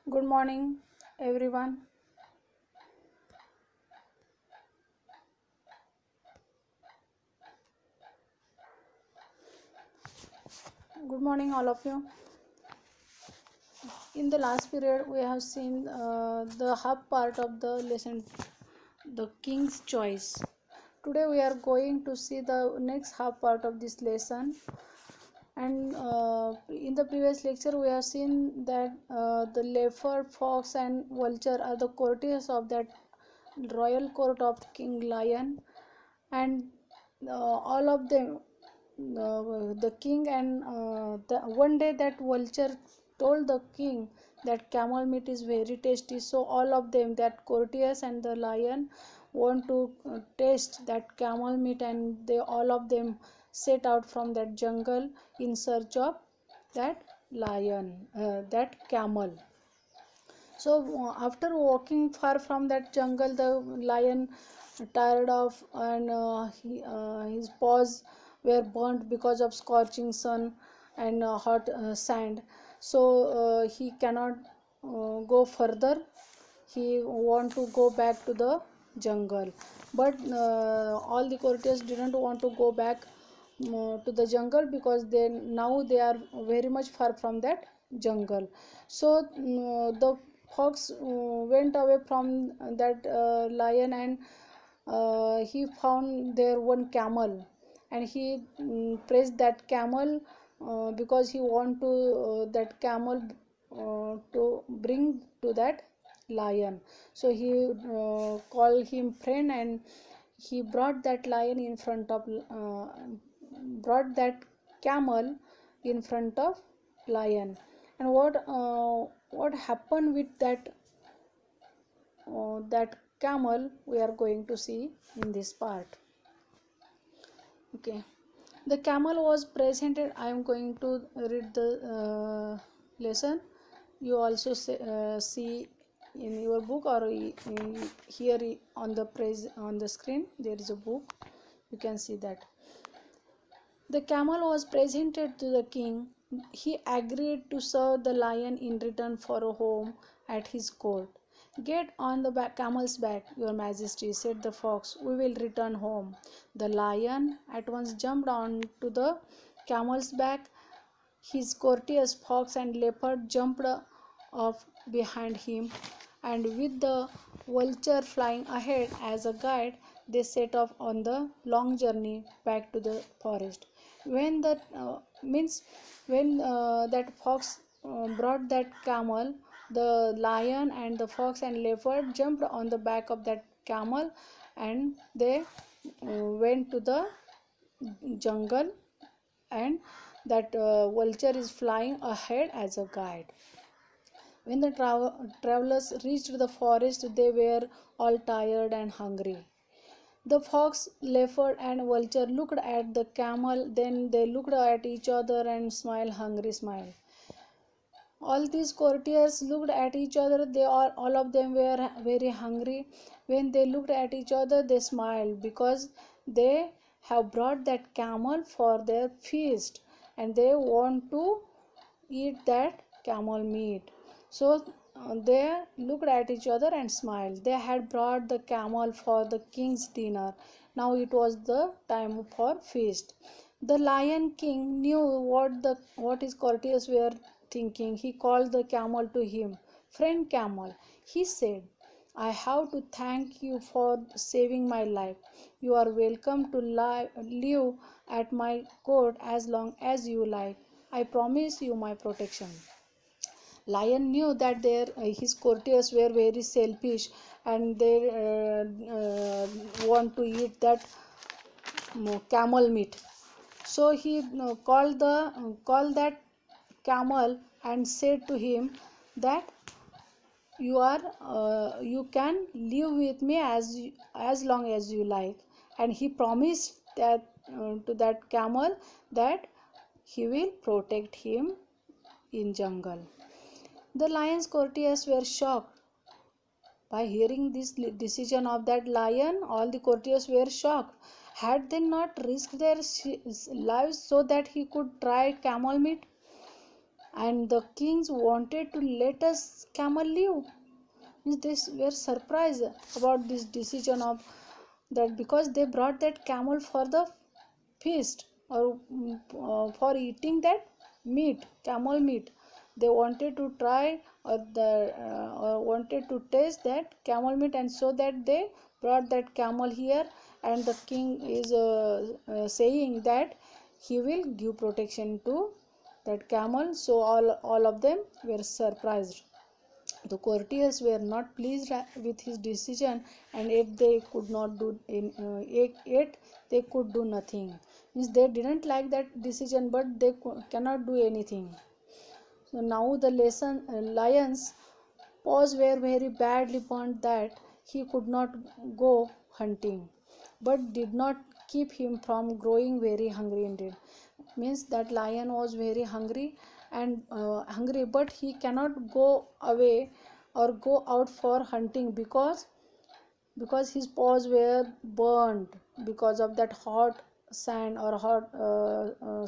Good morning, everyone. Good morning, all of you. In the last period, we have seen the half part of the lesson, the King's Choice. Today, we are going to see the next half part of this lesson. And in the previous lecture, we have seen that the leopard, fox, and vulture are the courtiers of that royal court of King Lion, and all of them the king and one day that vulture told the king that camel meat is very tasty, so all of them, that courtiers and the lion, want to taste that camel meat, and they all of them set out from that jungle in search of that that camel. So after walking far from that jungle, the lion tired of, and his paws were burnt because of scorching sun and hot sand. So he cannot go further. He want to go back to the jungle, but all the courtiers didn't want to go back to the jungle, because they are very much far from that jungle. So the fox went away from that lion, and he found there one camel, and he praised that camel because he want to that camel to bring to that lion. So he called him friend, and he brought that lion in front of brought that camel in front of lion. And what happened with that camel, we are going to see in this part. Okay, the camel was presented. I am going to read the lesson. You also see in your book, or here on the screen there is a book, you can see that. The camel was presented to the king. He agreed to serve the lion in return for a home at his court. "Get on the camel's back, your majesty," said the fox. "We will return home." The lion at once jumped on to the camel's back. His courtiers, fox and leopard, jumped off behind him, and with the vulture flying ahead as a guide, they set off on the long journey back to the forest. When that fox brought that camel, the lion and the fox and leopard jumped on the back of that camel, and they went to the jungle, and that vulture is flying ahead as a guide. When the travelers reached the forest, they were all tired and hungry. The fox, leopard, and vulture looked at the camel, then they looked at each other and smiled hungry smile. All these courtiers looked at each other. All of them were very hungry. When they looked at each other, they smiled, because they have brought that camel for their feast, and they want to eat that camel meat. So they looked at each other and smiled. They had brought the camel for the king's dinner. Now it was the time for feast. The lion king knew what his courtiers were thinking. He called the camel to him. "Friend camel," he said, "I have to thank you for saving my life. You are welcome to live at my court as long as you like. I promise you my protection." Lion knew that his courtiers were very selfish, and they want to eat that camel meat. So he called that camel and said to him that you can live with me as long as you like. And he promised that to that camel that he will protect him in jungle. The lion's courtiers were shocked by hearing this decision of that lion. All the courtiers were shocked. Had they not risked their lives so that he could try camel meat? and the kings wanted to let us camel live. Means they were surprised about this decision of that, because they brought that camel for the feast, or for eating that meat, camel meat. They wanted to try, or wanted to taste that camel meat, and so that they brought that camel here. And the king is saying that he will give protection to that camel. So all of them were surprised. The courtiers were not pleased with his decision, and yet they could not do yet they could do nothing. Means they didn't like that decision, but they cannot do anything. So now the lions paws were very badly burnt, that he could not go hunting, but did not keep him from growing very hungry indeed. Means that lion was very hungry, and hungry, but he cannot go away or go out for hunting, because his paws were burned because of that hot sand, or hot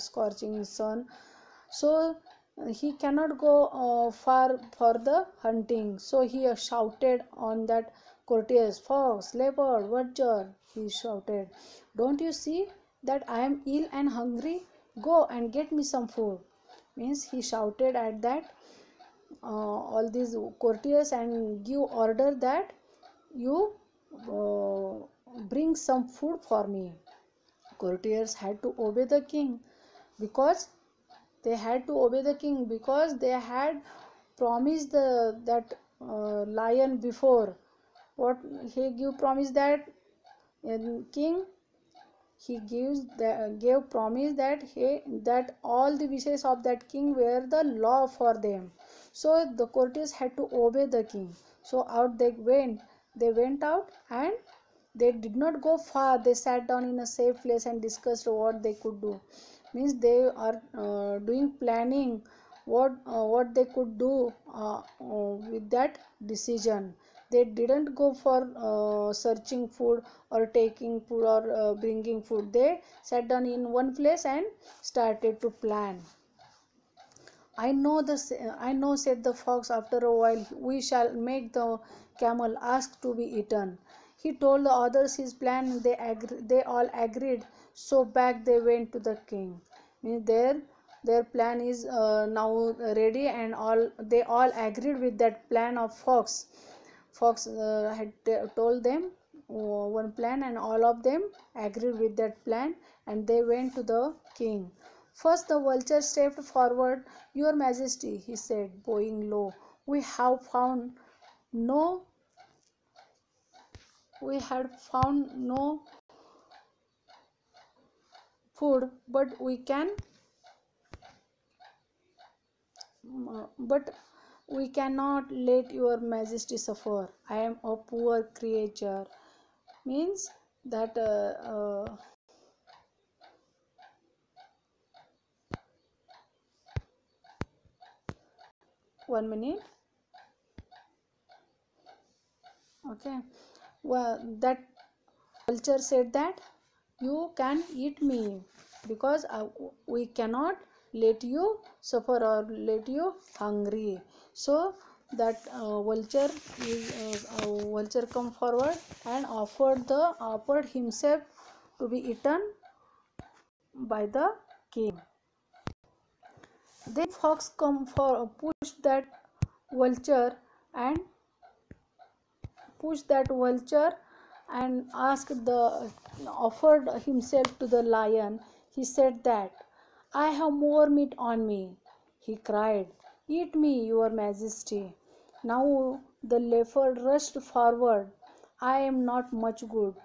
scorching sun. So he cannot go far for the hunting. So he shouted on that courtiers, fox, leopard, vulture. He shouted, don't you see that I am ill and hungry? Go and get me some food. Means he shouted at that all these courtiers, and give order that you bring some food for me. Courtiers had to obey the king, because they had to obey the king because they had promised that lion before. What he promise that king, he gave promise that that all the wishes of that king were the law for them. So the courtiers had to obey the king. So out they went out, and they did not go far. They sat down in a safe place and discussed what they could do. Means they are doing planning what they could do with that decision. They didn't go for searching food, or taking food, or bringing food. They sat down in one place and started to plan. I know, said the fox after a while, we shall make the camel ask to be eaten. He told the others his plan. They all agreed. So back they went to the king. Means their plan is now ready, and they all agreed with that plan of fox. Fox had told them one plan, and all of them agreed with that plan, and they went to the king. First the vulture stepped forward. Your Majesty, he said, bowing low, no we had found no food, but we cannot let your Majesty suffer. I am a poor creature. Means that 1 minute. Okay. Well, that vulture said that you can eat me, because we cannot let you suffer or let you hungry. So that vulture come forward and offered himself to be eaten by the king. Then fox come for pushed that vulture and asked the offered himself to the lion. He said that I have more meat on me. He cried, eat me, your Majesty. Now the leopard rushed forward. I am not much good,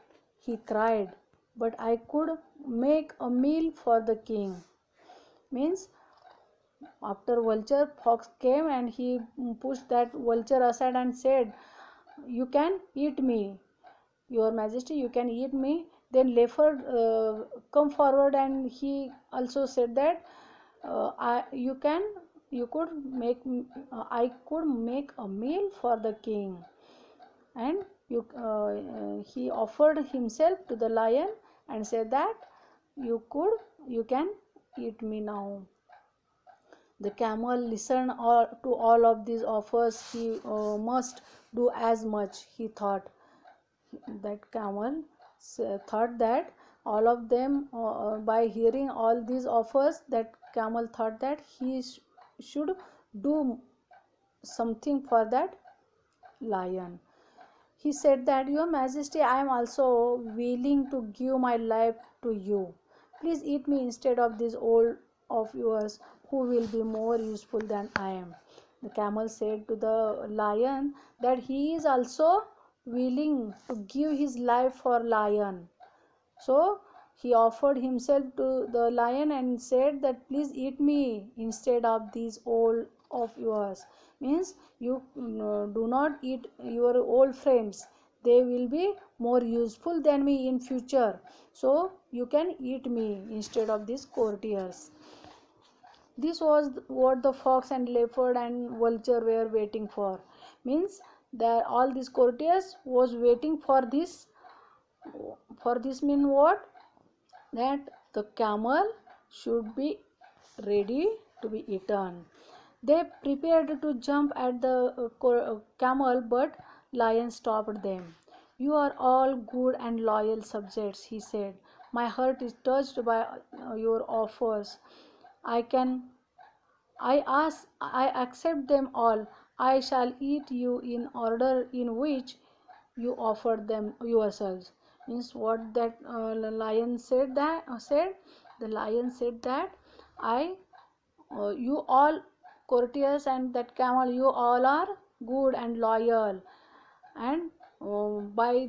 he cried, but I could make a meal for the king. Means after vulture, fox came and he pushed that vulture aside and said, you can eat me, your Majesty, you can eat me. Then leopard come forward, and he also said that I could make a meal for the king. And he offered himself to the lion and said that you can eat me now. The camel listened to all of these offers. He must do as much, he thought. That camel thought that all of them, by hearing all these offers, that camel thought that he should do something for that lion. He said that, Your Majesty, I am also willing to give my life to you. Please eat me instead of this old of yours, who will be more useful than I am. The camel said to the lion that he is also willing to give his life for lion. So he offered himself to the lion and said that, please eat me instead of these old of yours. Means you do not eat your old friends. They will be more useful than me in future. So you can eat me instead of these courtiers. This was what the fox and leopard and vulture were waiting for. Means that all these courtiers was waiting for this. For this mean what? That the camel should be ready to be eaten. They prepared to jump at the camel, but lion stopped them. You are all good and loyal subjects, he said. My heart is touched by your offers. I can I accept them all. I shall eat you in order in which you offered them yourselves. Means what that lion said, the lion said that I you all courtiers and that camel, you all are good and loyal, and by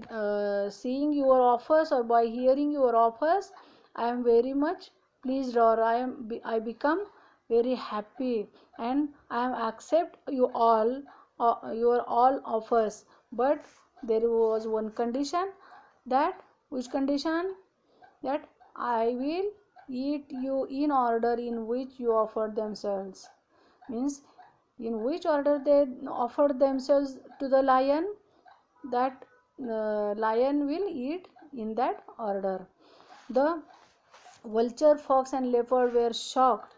seeing your offers or by hearing your offers, I am very much pleased, or I become very happy, and I am accept you all your all offers. But there was one condition. That which condition? That I will eat you in order in which you offered themselves. Means in which order they offered themselves to the lion, that lion will eat in that order. The vulture, fox and leopard were shocked.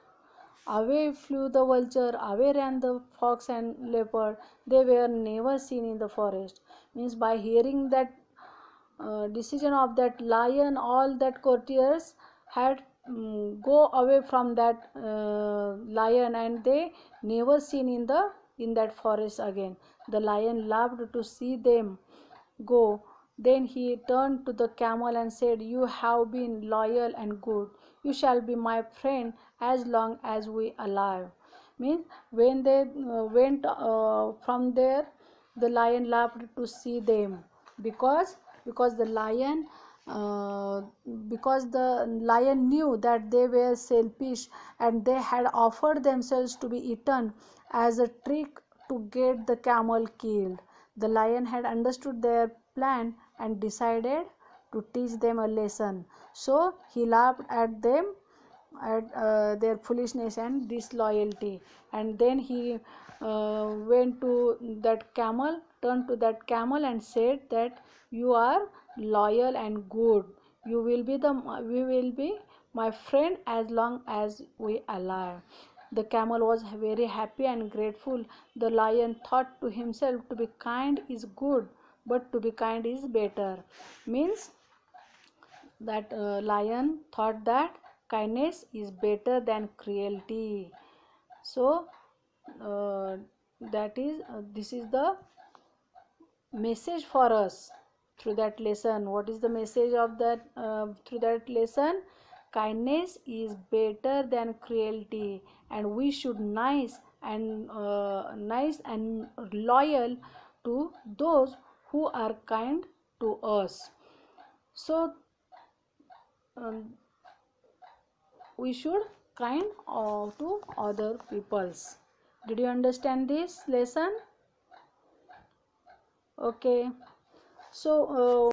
Away flew the vulture, away ran the fox and leopard. They were never seen in the forest. Means by hearing that decision of that lion, all that courtiers had go away from that lion, and they never seen in that forest again. The lion loved to see them go. Then he turned to the camel and said, You have been loyal and good. You shall be my friend as long as we are alive. Means when they went from there, the lion loved to see them, because the lion because the lion knew that they were selfish, and they had offered themselves to be eaten as a trick to get the camel killed. The lion had understood their plan and decided to teach them a lesson. So he laughed at them, at their foolishness and disloyalty, and then he went to that camel, turned to that camel and said that you are loyal and good. We will be my friend as long as we are alive. The camel was very happy and grateful. The lion thought to himself, to be kind is good, but to be kind is better. Means that lion thought that kindness is better than cruelty. So this is the message for us through that lesson. What is the message of that through that lesson? Kindness is better than cruelty, and we should nice and loyal to those who are kind to us. So we should kind to other peoples. Did you understand this lesson? Okay. So